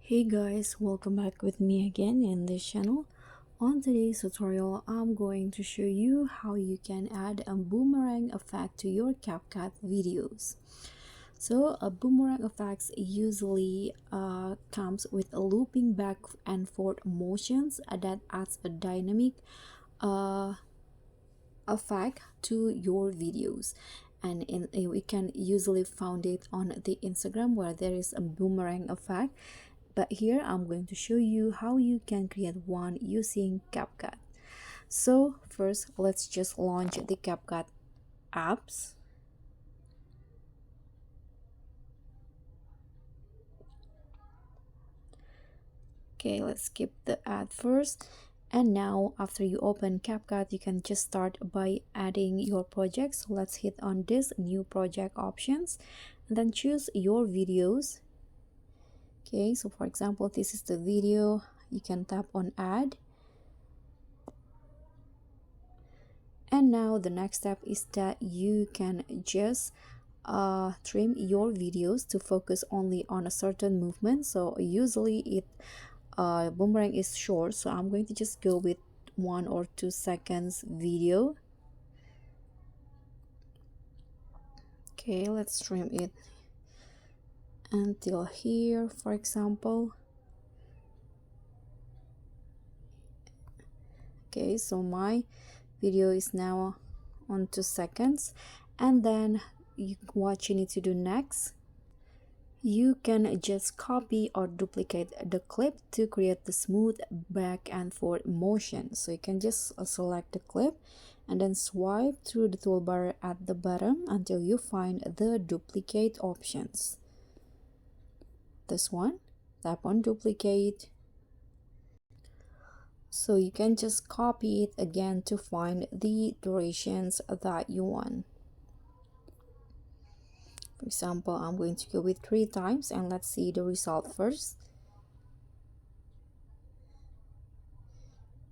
Hey guys, welcome back with me again in this channel. On today's tutorial, I'm going to show you how you can add a boomerang effect to your CapCut videos. So a boomerang effect usually comes with a looping back and forth motions that adds a dynamic uh, effect to your videos. And we can usually found it on the Instagram where there is a boomerang effect, but here I'm going to show you how you can create one using CapCut. So first, let's just launch the CapCut apps. Okay, let's skip the ad first. And now after you open CapCut, you can just start by adding your project. So let's hit on this new project options and then choose your videos. Okay, so for example, this is the video. You can tap on add. And now the next step is that you can just trim your videos to focus only on a certain movement. So usually it boomerang is short, so I'm going to just go with 1 or 2 seconds video. Okay, let's trim it until here, for example. Okay, so my video is now on 2 seconds, and then what you need to do next, you can just copy or duplicate the clip to create the smooth back and forth motion. So you can just select the clip and then swipe through the toolbar at the bottom until you find the duplicate options. This one, tap on duplicate. So you can just copy it again to find the durations that you want. For example, I'm going to go with 3 times and let's see the result first.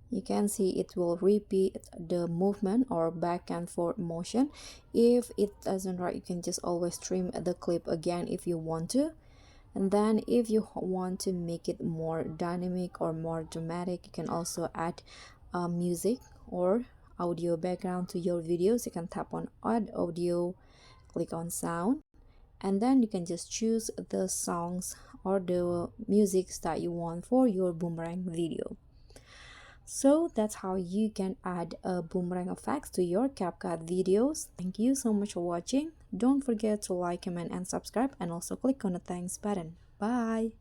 You can see it will repeat the movement or back and forth motion. If it doesn't work, you can just always trim the clip again if you want to. And then if you want to make it more dynamic or more dramatic, you can also add music or audio background to your videos. You can tap on add audio, click on sound, and then you can just choose the songs or the musics that you want for your boomerang video. So that's how you can add a boomerang effects to your CapCut videos. Thank you so much for watching. Don't forget to like, comment, and subscribe, and also click on the thanks button. Bye.